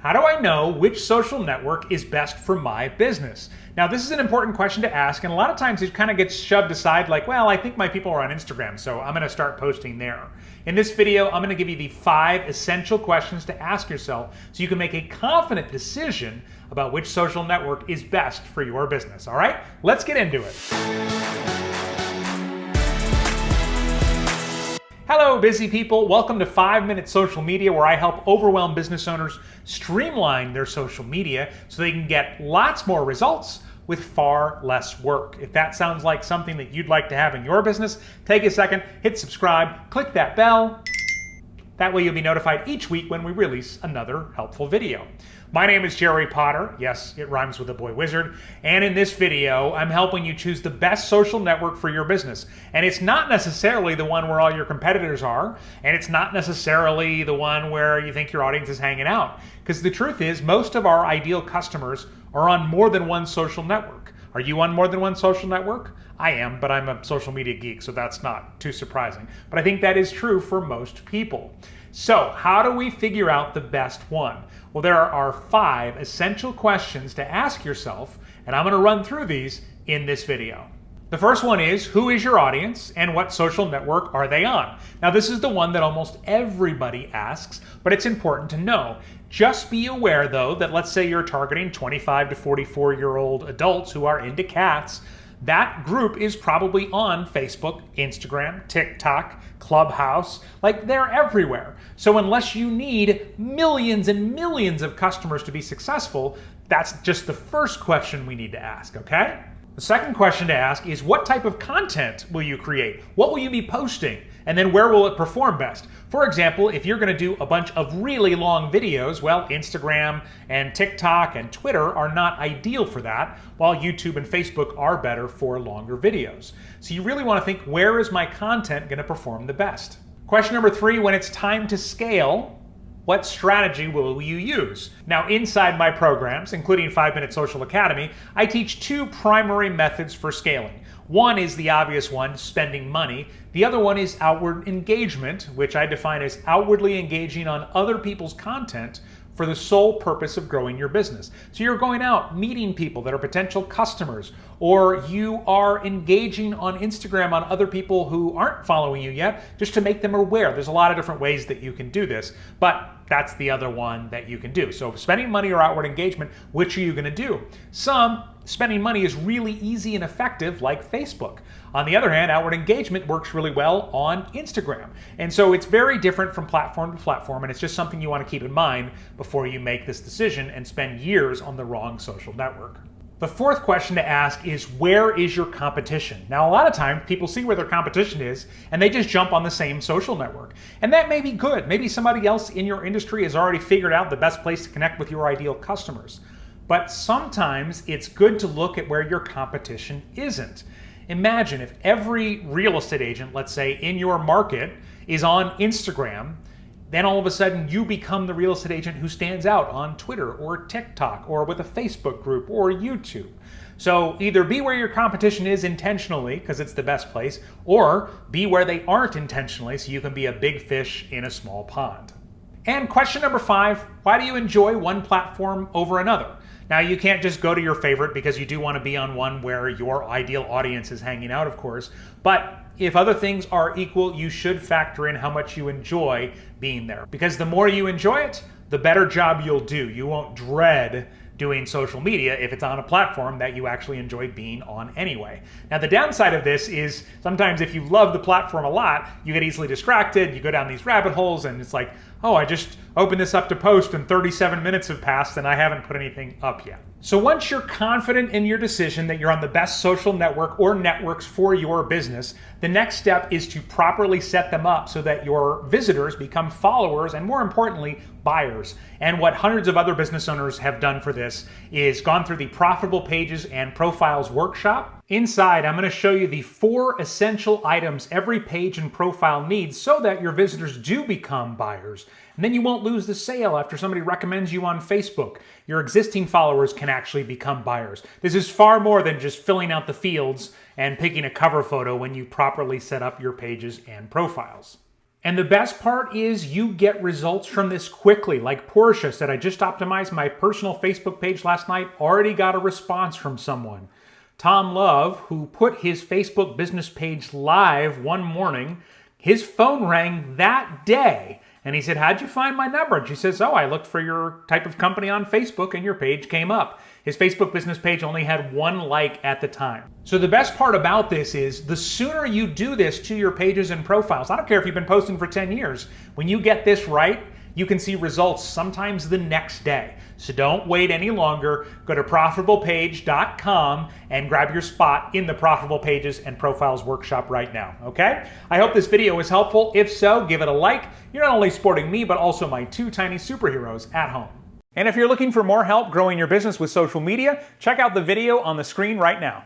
How do I know which social network is best for my business? Now, this is an important question to ask, and a lot of times it kind of gets shoved aside like, well, I think my people are on Instagram, so I'm gonna start posting there. In this video, I'm gonna give you the 5 essential questions to ask yourself so you can make a confident decision about which social network is best for your business, all right? Let's get into it. Hello, busy people. Welcome to 5-Minute Social Media, where I help overwhelmed business owners streamline their social media so they can get lots more results with far less work. If that sounds like something that you'd like to have in your business, take a second, hit subscribe, click that bell. That way you'll be notified each week when we release another helpful video. My name is Jerry Potter. Yes, it rhymes with a boy wizard. And in this video, I'm helping you choose the best social network for your business. And it's not necessarily the one where all your competitors are, and it's not necessarily the one where you think your audience is hanging out. Because the truth is, most of our ideal customers are on more than one social network. Are you on more than one social network? I am, but I'm a social media geek, so that's not too surprising. But I think that is true for most people. So how do we figure out the best one? Well, there are 5 essential questions to ask yourself, and I'm gonna run through these in this video. The first one is, who is your audience and what social network are they on? Now, this is the one that almost everybody asks, but it's important to know. Just be aware, though, that let's say you're targeting 25 to 44-year-old adults who are into cats. That group is probably on Facebook, Instagram, TikTok, Clubhouse, like they're everywhere. So unless you need millions and millions of customers to be successful, that's just the first question we need to ask, okay? The second question to ask is, what type of content will you create? What will you be posting? And then where will it perform best? For example, if you're gonna do a bunch of really long videos, well, Instagram and TikTok and Twitter are not ideal for that, while YouTube and Facebook are better for longer videos. So you really wanna think, where is my content gonna perform the best? Question number 3, when it's time to scale, what strategy will you use? Now, inside my programs, including 5-Minute Social Academy, I teach 2 primary methods for scaling. One is the obvious one, spending money. The other one is outward engagement, which I define as outwardly engaging on other people's content for the sole purpose of growing your business. So you're going out, meeting people that are potential customers, or you are engaging on Instagram on other people who aren't following you yet, just to make them aware. There's a lot of different ways that you can do this, but that's the other one that you can do. So spending money or outward engagement, which are you gonna do? Spending money is really easy and effective, like Facebook. On the other hand, outward engagement works really well on Instagram. And so it's very different from platform to platform, and it's just something you want to keep in mind before you make this decision and spend years on the wrong social network. The fourth question to ask is, where is your competition? Now, a lot of times people see where their competition is and they just jump on the same social network. And that may be good. Maybe somebody else in your industry has already figured out the best place to connect with your ideal customers. But sometimes it's good to look at where your competition isn't. Imagine if every real estate agent, let's say, in your market is on Instagram, then all of a sudden you become the real estate agent who stands out on Twitter or TikTok or with a Facebook group or YouTube. So either be where your competition is intentionally, because it's the best place, or be where they aren't intentionally so you can be a big fish in a small pond. And question number 5, why do you enjoy one platform over another? Now, you can't just go to your favorite, because you do want to be on one where your ideal audience is hanging out, of course. But if other things are equal, you should factor in how much you enjoy being there. Because the more you enjoy it, the better job you'll do. You won't dread doing social media if it's on a platform that you actually enjoy being on anyway. Now, the downside of this is sometimes if you love the platform a lot, you get easily distracted, you go down these rabbit holes, and it's like, oh, I just opened this up to post and 37 minutes have passed and I haven't put anything up yet. So once you're confident in your decision that you're on the best social network or networks for your business, the next step is to properly set them up so that your visitors become followers and, more importantly, buyers. And what hundreds of other business owners have done for this is gone through the Profitable Pages and Profiles workshop. Inside, I'm going to show you the 4 essential items every page and profile needs so that your visitors do become buyers. And then you won't lose the sale after somebody recommends you on Facebook. Your existing followers can actually become buyers. This is far more than just filling out the fields and picking a cover photo when you properly set up your pages and profiles. And the best part is you get results from this quickly. Like Portia said, I just optimized my personal Facebook page last night, already got a response from someone. Tom Love, who put his Facebook business page live one morning, his phone rang that day. And he said, how'd you find my number? And she says, oh, I looked for your type of company on Facebook and your page came up. His Facebook business page only had 1 like at the time. So the best part about this is the sooner you do this to your pages and profiles, I don't care if you've been posting for 10 years, when you get this right, you can see results sometimes the next day. So don't wait any longer. Go to profitablepage.com and grab your spot in the Profitable Pages and Profiles workshop right now, okay? I hope this video was helpful. If so, give it a like. You're not only supporting me, but also my 2 tiny superheroes at home. And if you're looking for more help growing your business with social media, check out the video on the screen right now.